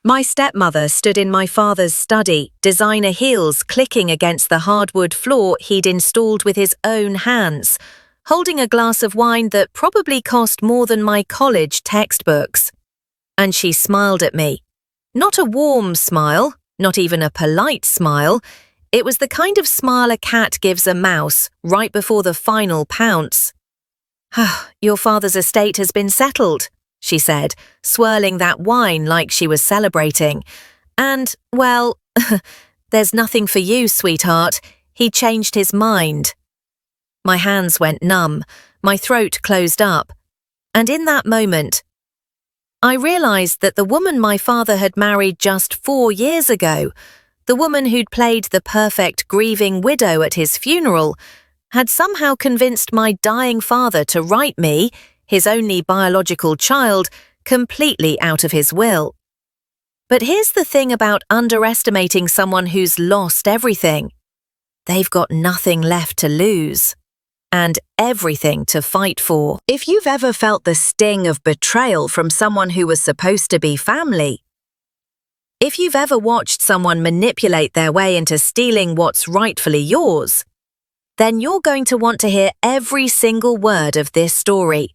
My stepmother stood in my father's study, designer heels clicking against the hardwood floor he'd installed with his own hands, holding a glass of wine that probably cost more than my college textbooks. And she smiled at me. Not a warm smile, not even a polite smile. It was the kind of smile a cat gives a mouse right before the final pounce. "Your father's estate has been settled," she said, swirling that wine like she was celebrating. "And, well, there's nothing for you, sweetheart. He changed his mind." My hands went numb, my throat closed up, and in that moment, I realized that the woman my father had married just 4 years ago, the woman who'd played the perfect grieving widow at his funeral, had somehow convinced my dying father to write me, his only biological child, completely out of his will. But here's the thing about underestimating someone who's lost everything. They've got nothing left to lose, and everything to fight for. If you've ever felt the sting of betrayal from someone who was supposed to be family, if you've ever watched someone manipulate their way into stealing what's rightfully yours, then you're going to want to hear every single word of this story.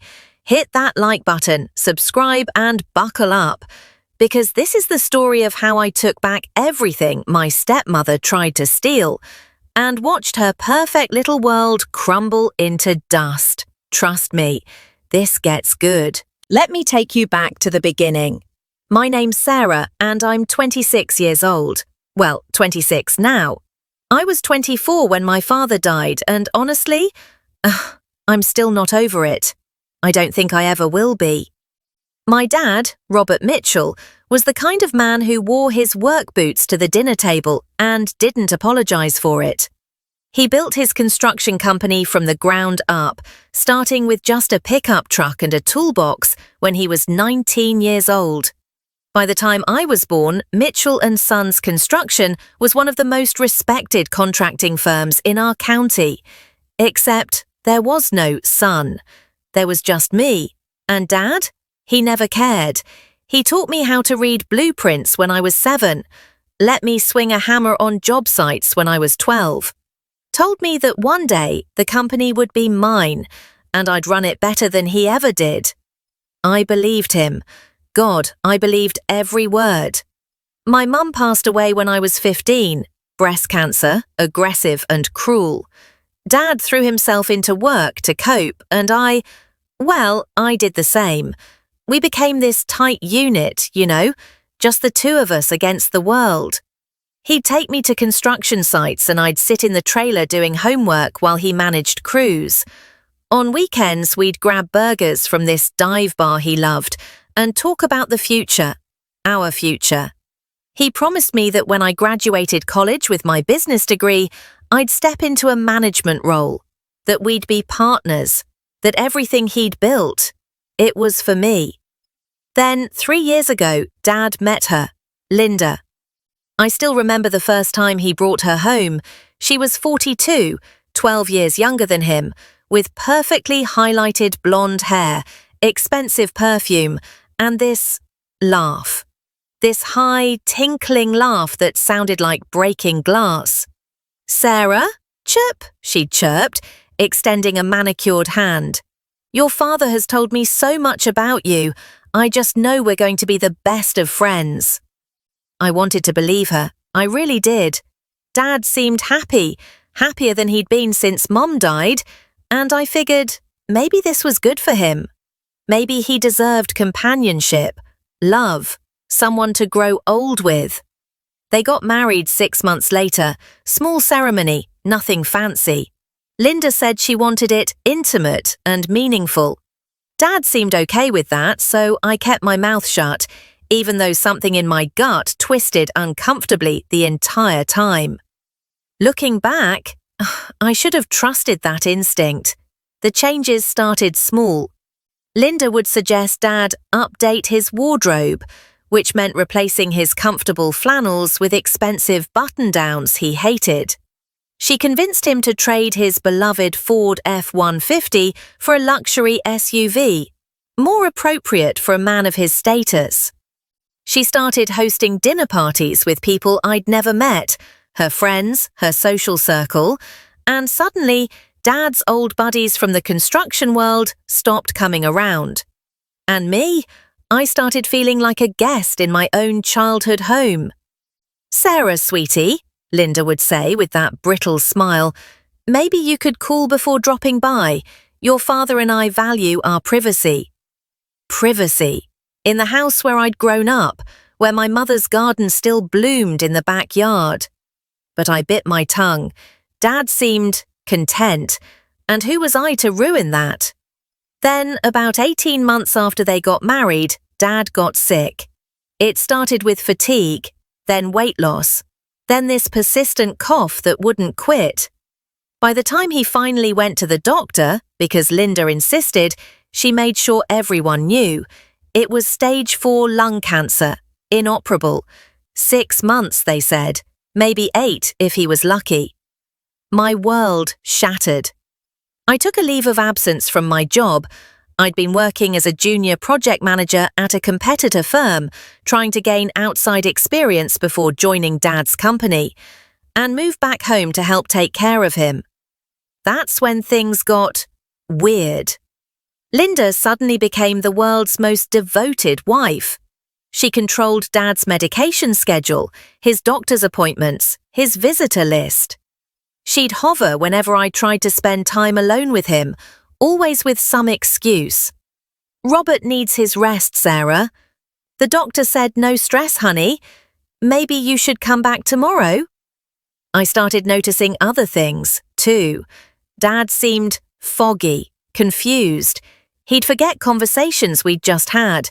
Hit that like button, subscribe, and buckle up, because this is the story of how I took back everything my stepmother tried to steal and watched her perfect little world crumble into dust. Trust me, this gets good. Let me take you back to the beginning. My name's Sarah, and I'm 26 years old. Well, 26 now. I was 24 when my father died, and honestly, I'm still not over it. I don't think I ever will be. My dad, Robert Mitchell, was the kind of man who wore his work boots to the dinner table and didn't apologize for it. He built his construction company from the ground up, starting with just a pickup truck and a toolbox when he was 19 years old. By the time I was born, Mitchell & Sons Construction was one of the most respected contracting firms in our county. Except there was no son. There was just me. And Dad? He never cared. He taught me how to read blueprints when I was 7, let me swing a hammer on job sites when I was 12, told me that one day the company would be mine and I'd run it better than he ever did. I believed him. God, I believed every word. My mum passed away when I was 15, breast cancer, aggressive and cruel. Dad threw himself into work to cope, and I did the same. We became this tight unit, just the two of us against the world. He'd take me to construction sites and I'd sit in the trailer doing homework while he managed crews. On weekends, we'd grab burgers from this dive bar he loved and talk about the future, our future. He promised me that when I graduated college with my business degree, I'd step into a management role, that we'd be partners, that everything he'd built, it was for me. Then, 3 years ago, Dad met her, Linda. I still remember the first time he brought her home. She was 42, 12 years younger than him, with perfectly highlighted blonde hair, expensive perfume, and this laugh. This high, tinkling laugh that sounded like breaking glass. "Sarah? Chirp," she chirped, extending a manicured hand. "Your father has told me so much about you. I just know we're going to be the best of friends." I wanted to believe her. I really did. Dad seemed happy, happier than he'd been since Mom died, and I figured maybe this was good for him. Maybe he deserved companionship, love, someone to grow old with. They got married 6 months later, small ceremony, nothing fancy. Linda said she wanted it intimate and meaningful. Dad seemed okay with that, so I kept my mouth shut, even though something in my gut twisted uncomfortably the entire time. Looking back, I should have trusted that instinct. The changes started small. Linda would suggest Dad update his wardrobe, which meant replacing his comfortable flannels with expensive button-downs he hated. She convinced him to trade his beloved Ford F-150 for a luxury SUV, more appropriate for a man of his status. She started hosting dinner parties with people I'd never met, her friends, her social circle, and suddenly, Dad's old buddies from the construction world stopped coming around. And me? I started feeling like a guest in my own childhood home. "Sarah, sweetie," Linda would say with that brittle smile, "maybe you could call before dropping by. Your father and I value our privacy." Privacy. In the house where I'd grown up, where my mother's garden still bloomed in the backyard. But I bit my tongue. Dad seemed content, and who was I to ruin that? Then, about 18 months after they got married, Dad got sick. It started with fatigue, then weight loss, then this persistent cough that wouldn't quit. By the time he finally went to the doctor, because Linda insisted, she made sure everyone knew. It was stage 4 lung cancer, inoperable. 6 months, they said, maybe 8 if he was lucky. My world shattered. I took a leave of absence from my job. I'd been working as a junior project manager at a competitor firm, trying to gain outside experience before joining Dad's company, and moved back home to help take care of him. That's when things got weird. Linda suddenly became the world's most devoted wife. She controlled Dad's medication schedule, his doctor's appointments, his visitor list. She'd hover whenever I tried to spend time alone with him, always with some excuse. "Robert needs his rest, Sarah. The doctor said no stress, honey. Maybe you should come back tomorrow." I started noticing other things, too. Dad seemed foggy, confused. He'd forget conversations we'd just had.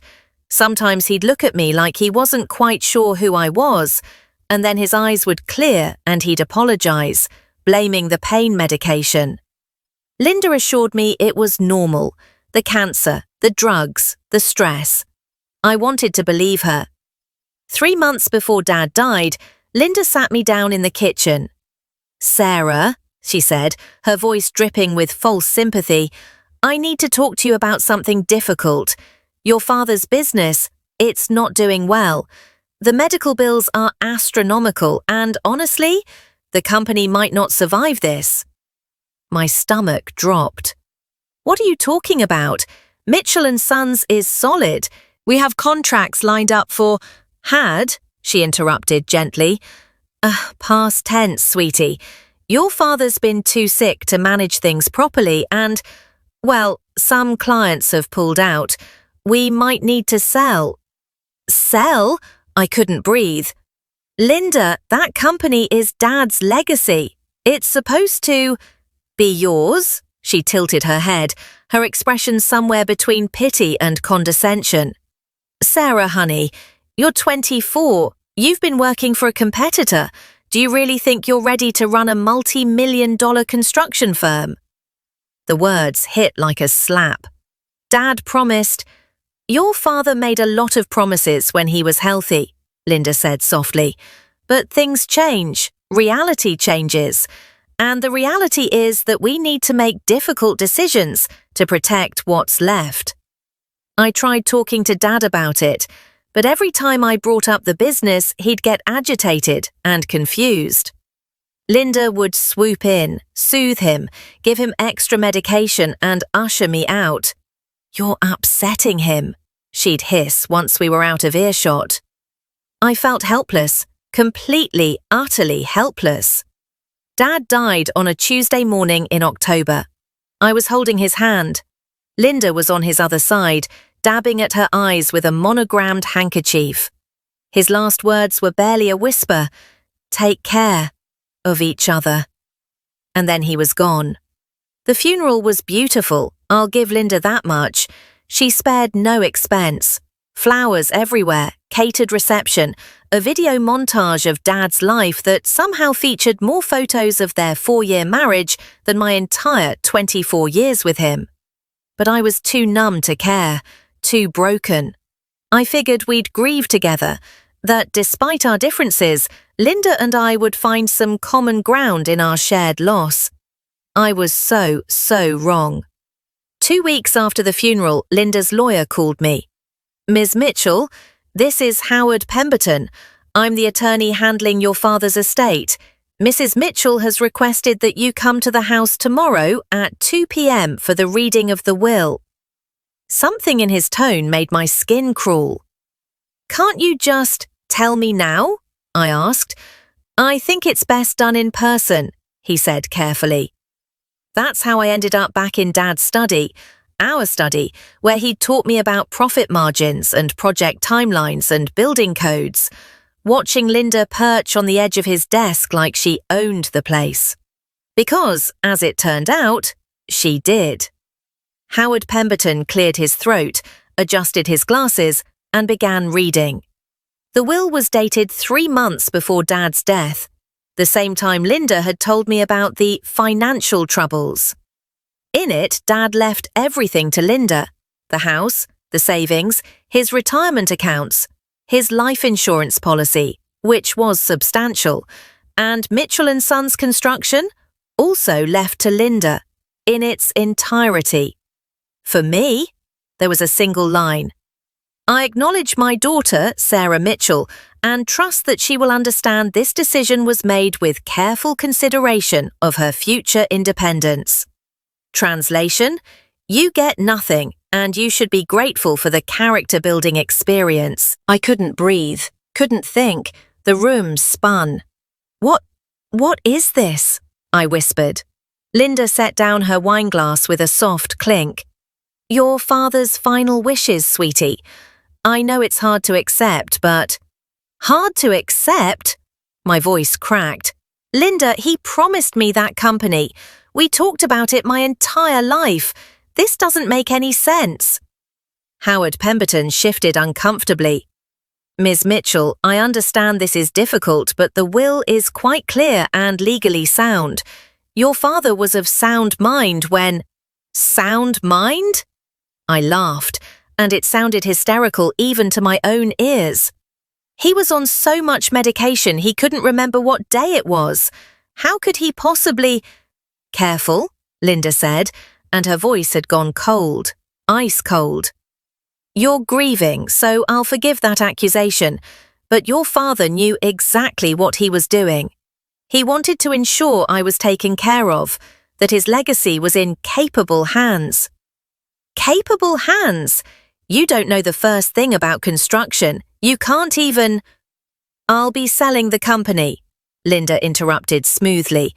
Sometimes he'd look at me like he wasn't quite sure who I was, and then his eyes would clear and he'd apologize, blaming the pain medication. Linda assured me it was normal, the cancer, the drugs, the stress. I wanted to believe her. 3 months before Dad died, Linda sat me down in the kitchen. "Sarah," she said, her voice dripping with false sympathy, "I need to talk to you about something difficult. Your father's business, it's not doing well. The medical bills are astronomical and, honestly, the company might not survive this." My stomach dropped. "What are you talking about? Mitchell & Sons is solid. We have contracts lined up for—" "Had," she interrupted gently. Past tense, sweetie. Your father's been too sick to manage things properly and, well, some clients have pulled out. We might need to sell." "Sell?" I couldn't breathe. "Linda, that company is Dad's legacy. It's supposed to—" "Be yours?" She tilted her head, her expression somewhere between pity and condescension. "Sarah, honey, you're 24. You've been working for a competitor. Do you really think you're ready to run a multi-million-dollar construction firm?" The words hit like a slap. Dad promised— "Your father made a lot of promises when he was healthy," Linda said softly. "But things change, reality changes, and the reality is that we need to make difficult decisions to protect what's left." I tried talking to Dad about it, but every time I brought up the business, he'd get agitated and confused. Linda would swoop in, soothe him, give him extra medication and usher me out. "You're upsetting him," she'd hiss once we were out of earshot. I felt helpless, completely, utterly helpless. Dad died on a Tuesday morning in October. I was holding his hand. Linda was on his other side, dabbing at her eyes with a monogrammed handkerchief. His last words were barely a whisper, "Take care of each other." And then he was gone. The funeral was beautiful, I'll give Linda that much. She spared no expense. Flowers everywhere, catered reception, a video montage of Dad's life that somehow featured more photos of their 4-year marriage than my entire 24 years with him. But I was too numb to care, too broken. I figured we'd grieve together, that despite our differences, Linda and I would find some common ground in our shared loss. I was so wrong. 2 weeks after the funeral, Linda's lawyer called me. "Ms. Mitchell, This is Howard Pemberton. I'm the attorney handling your father's estate. Mrs. Mitchell has requested that you come to the house tomorrow at 2 p.m. for the reading of the will." Something in his tone made my skin crawl. "Can't you just tell me now?" I asked. "I think it's best done in person," he said carefully. That's how I ended up back in Dad's study, our study, where he'd taught me about profit margins and project timelines and building codes, watching Linda perch on the edge of his desk like she owned the place. Because, as it turned out, she did. Howard Pemberton cleared his throat, adjusted his glasses, and began reading. The will was dated 3 months before Dad's death, the same time Linda had told me about the financial troubles. In it, Dad left everything to Linda: the house, the savings, his retirement accounts, his life insurance policy, which was substantial, and Mitchell & Sons Construction, also left to Linda, in its entirety. For me, there was a single line: "I acknowledge my daughter, Sarah Mitchell, and trust that she will understand this decision was made with careful consideration of her future independence." Translation: you get nothing, and you should be grateful for the character-building experience. I couldn't breathe, couldn't think. The room spun. What is this?" I whispered. Linda set down her wineglass with a soft clink. "Your father's final wishes, sweetie. I know it's hard to accept, but—" "Hard to accept?" My voice cracked. "Linda, he promised me that company. We talked about it my entire life. This doesn't make any sense." Howard Pemberton shifted uncomfortably. "Ms. Mitchell, I understand this is difficult, but the will is quite clear and legally sound. Your father was of sound mind when—" "Sound mind?" I laughed, and it sounded hysterical even to my own ears. He was on so much medication he couldn't remember what day it was. How could he possibly— "Careful," Linda said, and her voice had gone cold, ice cold. "You're grieving, so I'll forgive that accusation, but your father knew exactly what he was doing. He wanted to ensure I was taken care of, that his legacy was in capable hands." "Capable hands? You don't know the first thing about construction. You can't even—" "I'll be selling the company," Linda interrupted smoothly.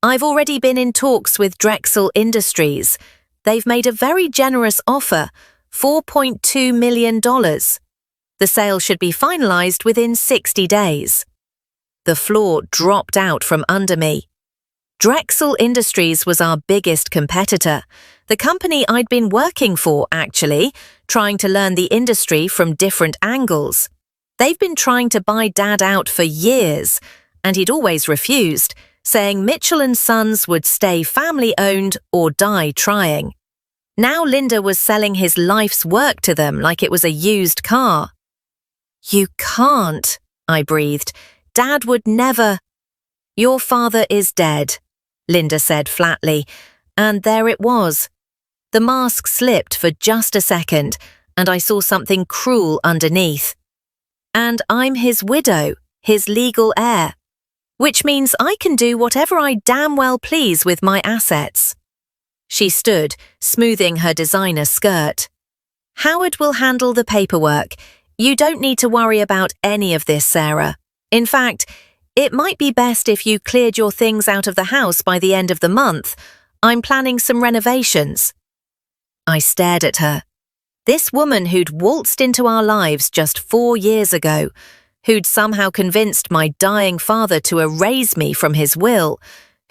"I've already been in talks with Drexel Industries. They've made a very generous offer, $4.2 million. The sale should be finalized within 60 days. The floor dropped out from under me. Drexel Industries was our biggest competitor, the company I'd been working for, actually, trying to learn the industry from different angles. They've been trying to buy Dad out for years, and he'd always refused, saying Mitchell & Sons would stay family-owned or die trying. Now Linda was selling his life's work to them like it was a used car. "You can't," I breathed. "Dad would never—" "Your father is dead," Linda said flatly, and there it was. The mask slipped for just a second, and I saw something cruel underneath. "And I'm his widow, his legal heir. Which means I can do whatever I damn well please with my assets." She stood, smoothing her designer skirt. "Howard will handle the paperwork. You don't need to worry about any of this, Sarah. In fact, it might be best if you cleared your things out of the house by the end of the month. I'm planning some renovations." I stared at her. This woman who'd waltzed into our lives just 4 years ago, who'd somehow convinced my dying father to erase me from his will,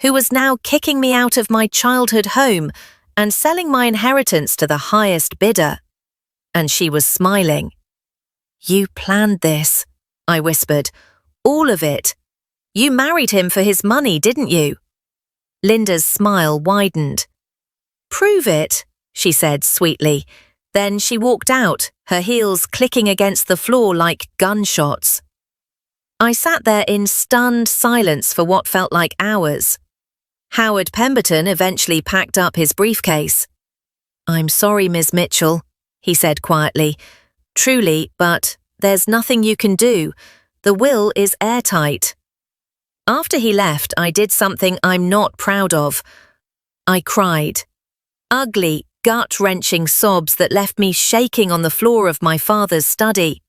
who was now kicking me out of my childhood home and selling my inheritance to the highest bidder. And she was smiling. "You planned this," I whispered. "All of it. You married him for his money, didn't you?" Linda's smile widened. "Prove it," she said sweetly. Then she walked out, her heels clicking against the floor like gunshots. I sat there in stunned silence for what felt like hours. Howard Pemberton eventually packed up his briefcase. "I'm sorry, Ms. Mitchell," he said quietly. "Truly, but there's nothing you can do. The will is airtight. After he left, I did something I'm not proud of. I cried. Ugly, gut-wrenching sobs that left me shaking on the floor of my father's study.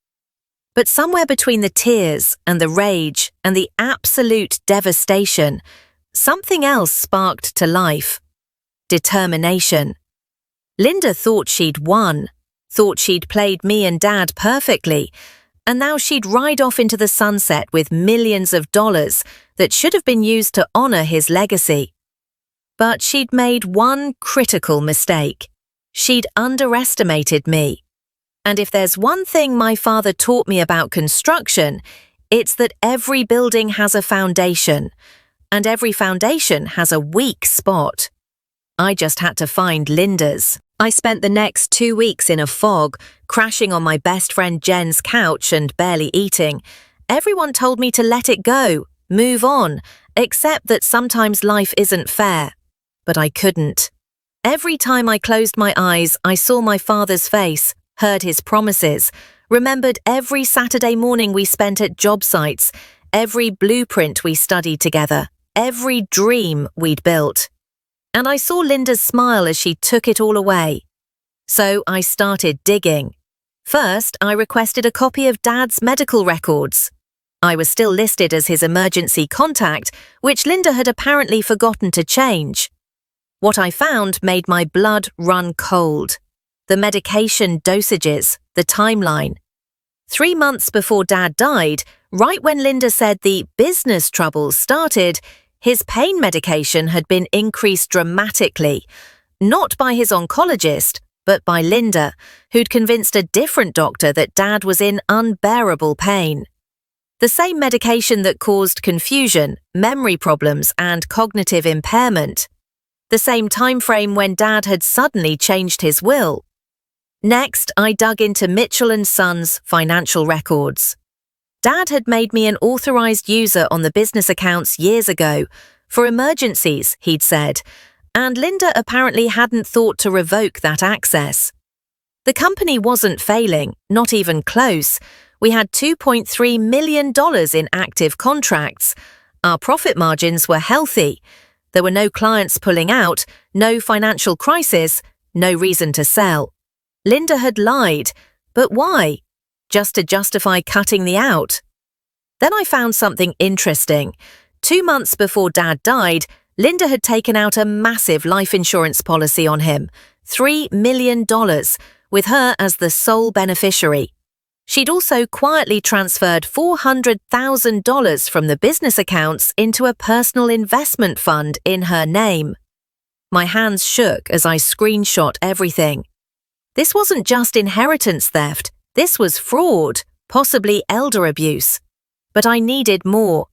But somewhere between the tears and the rage and the absolute devastation, something else sparked to life. Determination. Linda thought she'd won, thought she'd played me and Dad perfectly, and now she'd ride off into the sunset with millions of dollars that should have been used to honor his legacy. But she'd made one critical mistake. She'd underestimated me. And if there's one thing my father taught me about construction, it's that every building has a foundation, and every foundation has a weak spot. I just had to find Linda's. I spent the next 2 weeks in a fog, crashing on my best friend Jen's couch and barely eating. Everyone told me to let it go, move on, accept that sometimes life isn't fair. But I couldn't. Every time I closed my eyes, I saw my father's face, heard his promises, remembered every Saturday morning we spent at job sites, every blueprint we studied together, every dream we'd built. And I saw Linda's smile as she took it all away. So I started digging. First, I requested a copy of Dad's medical records. I was still listed as his emergency contact, which Linda had apparently forgotten to change. What I found made my blood run cold. The medication dosages, the timeline. 3 months before Dad died, right when Linda said the business troubles started, his pain medication had been increased dramatically, not by his oncologist, but by Linda, who'd convinced a different doctor that Dad was in unbearable pain. The same medication that caused confusion, memory problems, and cognitive impairment. The same time frame when Dad had suddenly changed his will. Next, I dug into Mitchell & Sons' financial records. Dad had made me an authorized user on the business accounts years ago, for emergencies, he'd said, and Linda apparently hadn't thought to revoke that access. The company wasn't failing, not even close. We had $2.3 million in active contracts. Our profit margins were healthy. There were no clients pulling out, no financial crisis, no reason to sell. Linda had lied, but why? Just to justify cutting the out. Then I found something interesting. 2 months before Dad died, Linda had taken out a massive life insurance policy on him, $3 million, with her as the sole beneficiary. She'd also quietly transferred $400,000 from the business accounts into a personal investment fund in her name. My hands shook as I screenshot everything. This wasn't just inheritance theft. This was fraud, possibly elder abuse. But I needed more.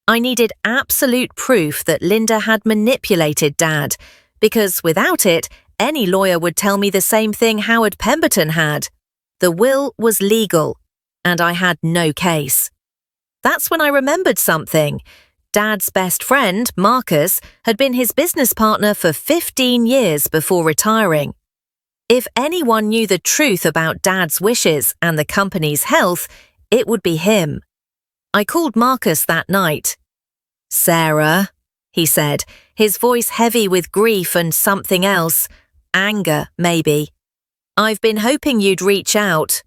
I needed absolute proof that Linda had manipulated Dad, because without it, any lawyer would tell me the same thing Howard Pemberton had. The will was legal, and I had no case. That's when I remembered something. Dad's best friend, Marcus, had been his business partner for 15 years before retiring. If anyone knew the truth about Dad's wishes and the company's health, it would be him. I called Marcus that night. "Sarah," he said, his voice heavy with grief and something else. Anger, maybe. "I've been hoping you'd reach out."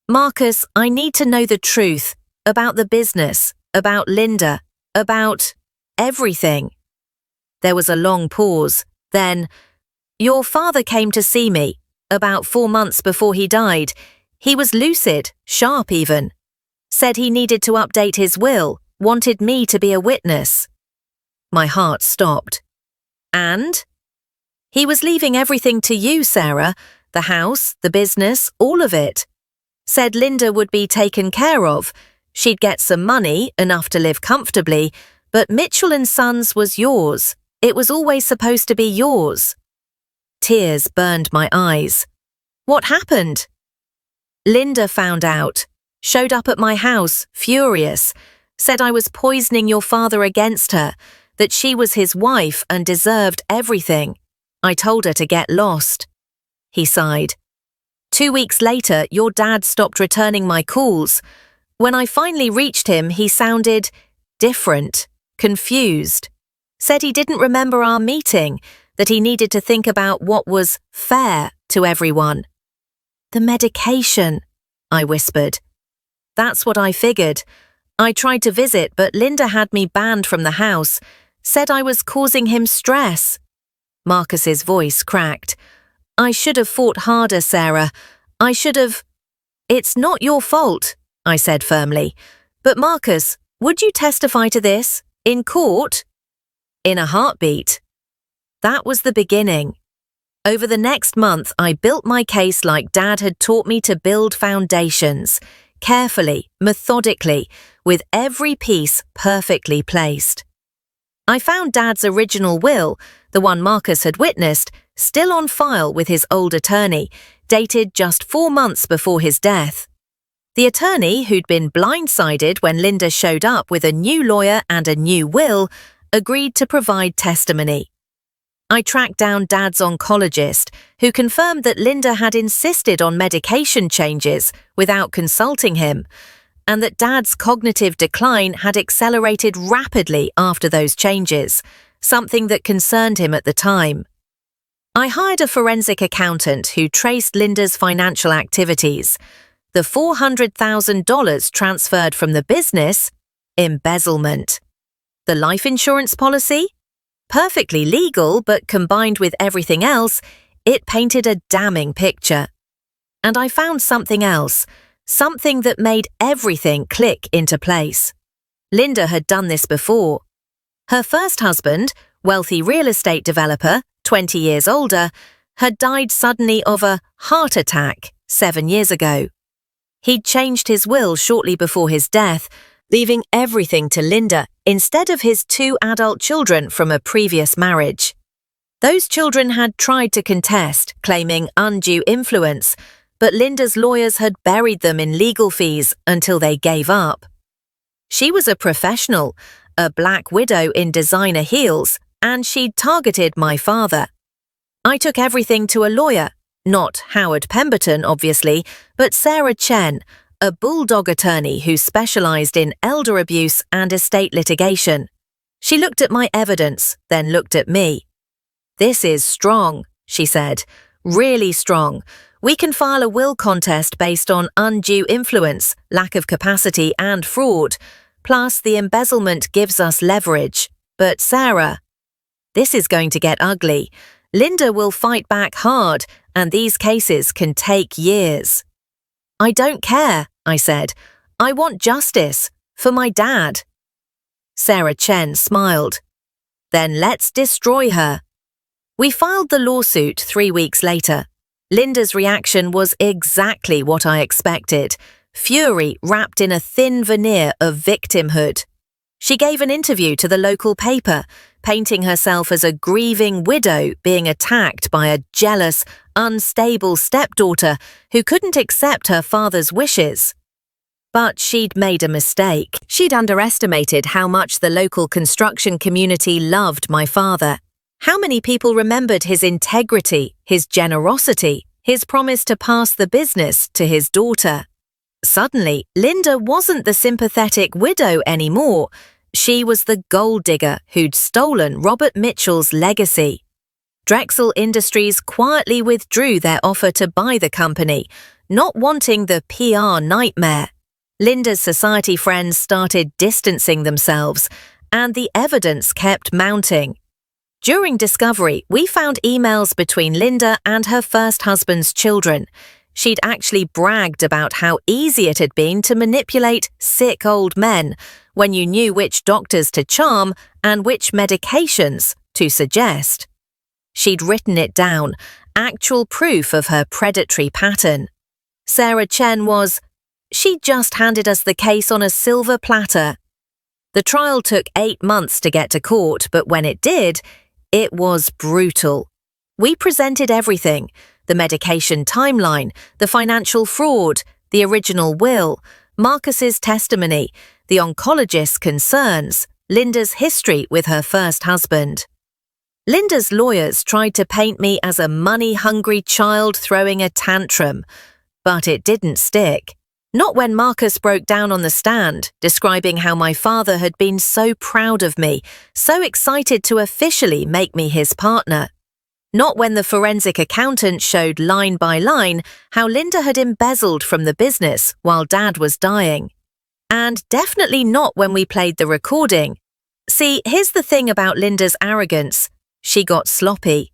"Marcus, I need to know the truth about the business, about Linda, about everything." There was a long pause. Then, "Your father came to see me, about 4 months before he died. He was lucid, sharp even. Said he needed to update his will, wanted me to be a witness." My heart stopped. "And?" "He was leaving everything to you, Sarah, the house, the business, all of it. Said Linda would be taken care of. She'd get some money, enough to live comfortably, but Mitchell & Sons was yours. It was always supposed to be yours." Tears burned my eyes. "What happened?" "Linda found out. Showed up at my house, furious. Said I was poisoning your father against her, that she was his wife and deserved everything. I told her to get lost." He sighed. 2 weeks later, your dad stopped returning my calls. When I finally reached him, he sounded different, confused. Said he didn't remember our meeting, that he needed to think about what was fair to everyone. The medication, I whispered. That's what I figured. I tried to visit, but Linda had me banned from the house, said I was causing him stress. Marcus's voice cracked. I should have fought harder, Sarah. I should have... It's not your fault, I said firmly. But Marcus, would you testify to this? In court? In a heartbeat. That was the beginning. Over the next month, I built my case like Dad had taught me to build foundations, carefully, methodically, with every piece perfectly placed. I found Dad's original will, the one Marcus had witnessed, still on file with his old attorney, dated just 4 months before his death. The attorney, who'd been blindsided when Linda showed up with a new lawyer and a new will, agreed to provide testimony. I tracked down Dad's oncologist, who confirmed that Linda had insisted on medication changes without consulting him, and that Dad's cognitive decline had accelerated rapidly after those changes, something that concerned him at the time. I hired a forensic accountant who traced Linda's financial activities. The $400,000 transferred from the business, embezzlement. The life insurance policy? Perfectly legal, but combined with everything else, it painted a damning picture. And I found something else, something that made everything click into place. Linda had done this before. Her first husband, wealthy real estate developer, 20 years older, had died suddenly of a heart attack 7 years ago. He'd changed his will shortly before his death, leaving everything to Linda instead of his 2 adult children from a previous marriage. Those children had tried to contest, claiming undue influence, but Linda's lawyers had buried them in legal fees until they gave up. She was a professional, a black widow in designer heels, and she'd targeted my father. I took everything to a lawyer, not Howard Pemberton, obviously, but Sarah Chen, a bulldog attorney who specialized in elder abuse and estate litigation. She looked at my evidence, then looked at me. This is strong, she said. Really strong. We can file a will contest based on undue influence, lack of capacity, and fraud. Plus, the embezzlement gives us leverage. But Sarah, this is going to get ugly. Linda will fight back hard, and these cases can take years. I don't care, I said. I want justice. For my dad. Sarah Chen smiled. Then let's destroy her. We filed the lawsuit 3 weeks later. Linda's reaction was exactly what I expected. Fury wrapped in a thin veneer of victimhood. She gave an interview to the local paper, painting herself as a grieving widow being attacked by a jealous, unstable stepdaughter who couldn't accept her father's wishes. But she'd made a mistake. She'd underestimated how much the local construction community loved my father. How many people remembered his integrity, his generosity, his promise to pass the business to his daughter. Suddenly, Linda wasn't the sympathetic widow anymore. She was the gold digger who'd stolen Robert Mitchell's legacy. Drexel Industries quietly withdrew their offer to buy the company, not wanting the PR nightmare. Linda's society friends started distancing themselves, and the evidence kept mounting. During discovery, we found emails between Linda and her first husband's children. She'd actually bragged about how easy it had been to manipulate sick old men when you knew which doctors to charm and which medications to suggest. She'd written it down, actual proof of her predatory pattern. Sarah Chen was, she just handed us the case on a silver platter. The trial took 8 months to get to court, but when it did, it was brutal. We presented everything, the medication timeline, the financial fraud, the original will, Marcus's testimony, the oncologist's concerns, Linda's history with her first husband. Linda's lawyers tried to paint me as a money-hungry child throwing a tantrum, but it didn't stick. Not when Marcus broke down on the stand, describing how my father had been so proud of me, so excited to officially make me his partner. Not when the forensic accountant showed line by line how Linda had embezzled from the business while Dad was dying. And definitely not when we played the recording. See, here's the thing about Linda's arrogance. She got sloppy.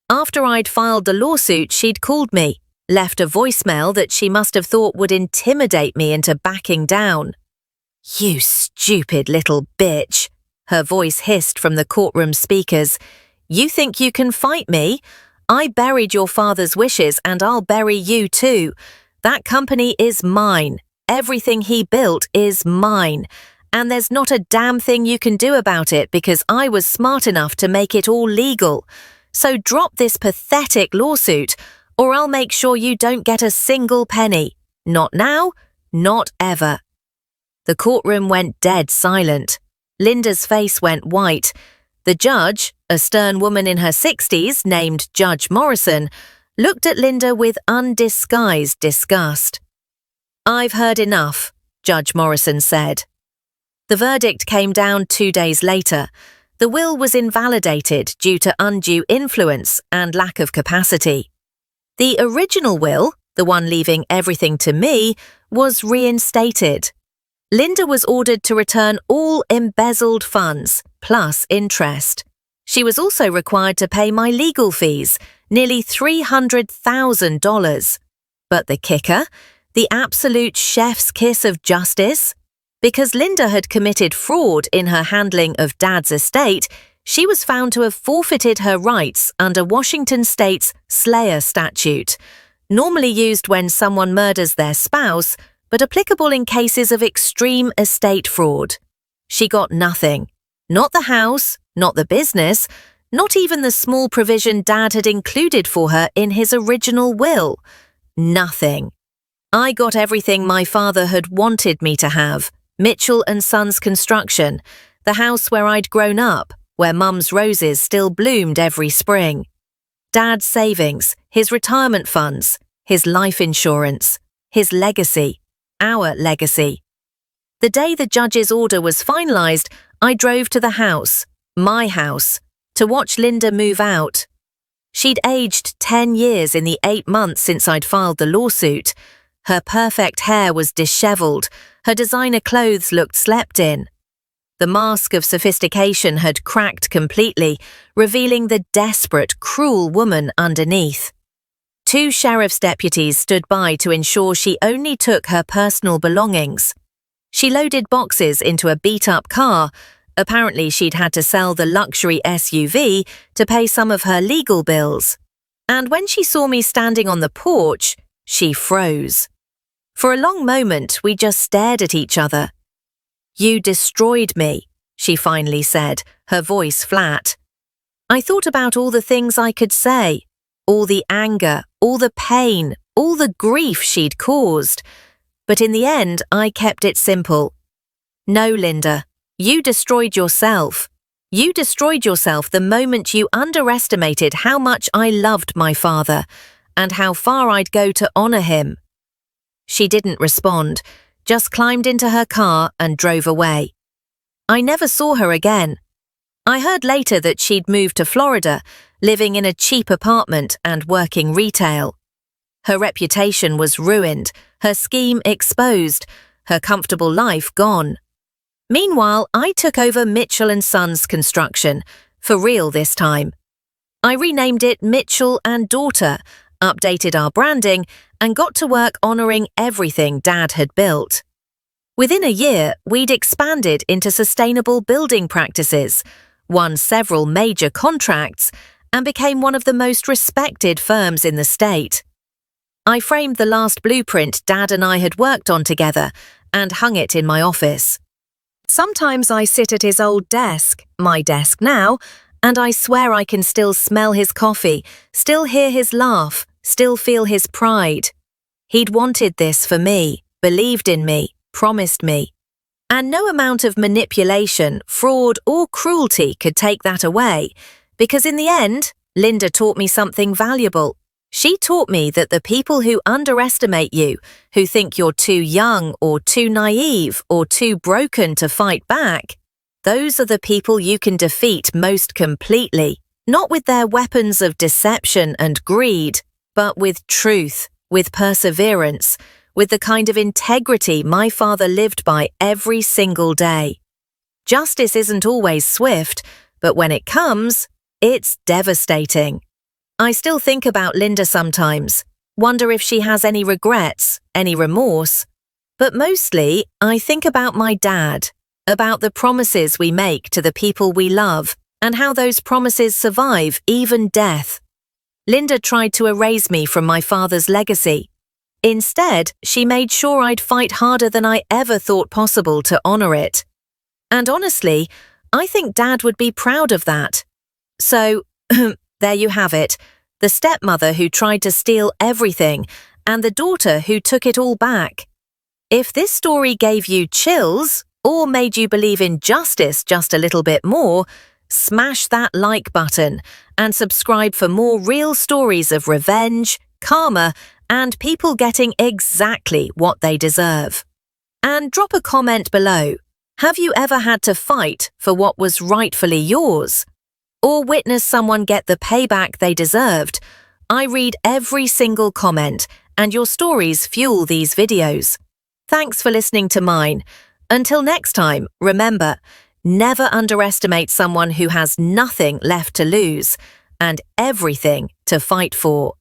After I'd filed the lawsuit, she'd called me, left a voicemail that she must have thought would intimidate me into backing down. "You stupid little bitch," her voice hissed from the courtroom speakers. "You think you can fight me? I buried your father's wishes and I'll bury you too. That company is mine. Everything he built is mine. And there's not a damn thing you can do about it because I was smart enough to make it all legal. So drop this pathetic lawsuit, or I'll make sure you don't get a single penny. Not now, not ever." The courtroom went dead silent. Linda's face went white. The judge, a stern woman in her 60s named Judge Morrison, looked at Linda with undisguised disgust. "I've heard enough," Judge Morrison said. The verdict came down 2 days later. The will was invalidated due to undue influence and lack of capacity. The original will, the one leaving everything to me, was reinstated. Linda was ordered to return all embezzled funds, plus interest. She was also required to pay my legal fees, nearly $300,000. But the kicker? The absolute chef's kiss of justice? Because Linda had committed fraud in her handling of Dad's estate, she was found to have forfeited her rights under Washington State's Slayer statute, normally used when someone murders their spouse, but applicable in cases of extreme estate fraud. She got nothing. Not the house, not the business, not even the small provision Dad had included for her in his original will. Nothing. I got everything my father had wanted me to have. Mitchell and Sons Construction, the house where I'd grown up, where Mum's roses still bloomed every spring. Dad's savings, his retirement funds, his life insurance, his legacy, our legacy. The day the judge's order was finalized, I drove to the house, my house, to watch Linda move out. She'd aged 10 years in the 8 months since I'd filed the lawsuit. Her perfect hair was disheveled. Her designer clothes looked slept in. The mask of sophistication had cracked completely, revealing the desperate, cruel woman underneath. 2 sheriff's deputies stood by to ensure she only took her personal belongings. She loaded boxes into a beat-up car. Apparently she'd had to sell the luxury SUV to pay some of her legal bills. And when she saw me standing on the porch, she froze. For a long moment, we just stared at each other. "You destroyed me," she finally said, her voice flat. I thought about all the things I could say, all the anger, all the pain, all the grief she'd caused. But in the end, I kept it simple. "No, Linda, you destroyed yourself. You destroyed yourself the moment you underestimated how much I loved my father and how far I'd go to honor him." She didn't respond, just climbed into her car and drove away. I never saw her again. I heard later that she'd moved to Florida, living in a cheap apartment and working retail. Her reputation was ruined, her scheme exposed, her comfortable life gone. Meanwhile, I took over Mitchell and Sons Construction, for real this time. I renamed it Mitchell and Daughter, updated our branding, and got to work honoring everything Dad had built. Within a year, we'd expanded into sustainable building practices, won several major contracts, and became one of the most respected firms in the state. I framed the last blueprint Dad and I had worked on together and hung it in my office. Sometimes I sit at his old desk, my desk now, and I swear I can still smell his coffee, still hear his laugh, still feel his pride. He'd wanted this for me, believed in me, promised me. And no amount of manipulation, fraud, or cruelty could take that away, Because in the end, Linda taught me something valuable. She taught me that the people who underestimate you, who think you're too young or too naive or too broken to fight back, those are the people you can defeat most completely, not with their weapons of deception and greed, but with truth, with perseverance, with the kind of integrity my father lived by every single day. Justice isn't always swift, but when it comes, it's devastating. I still think about Linda sometimes, wonder if she has any regrets, any remorse. But mostly, I think about my dad, about the promises we make to the people we love, and how those promises survive even death. Linda tried to erase me from my father's legacy. Instead, she made sure I'd fight harder than I ever thought possible to honor it. And honestly, I think Dad would be proud of that. So, there you have it, the stepmother who tried to steal everything and the daughter who took it all back. If this story gave you chills or made you believe in justice just a little bit more, smash that like button and subscribe for more real stories of revenge, karma, and people getting exactly what they deserve. And drop a comment below. Have you ever had to fight for what was rightfully yours? Or witness someone get the payback they deserved? I read every single comment, and your stories fuel these videos. Thanks for listening to mine. Until next time, remember, never underestimate someone who has nothing left to lose and everything to fight for.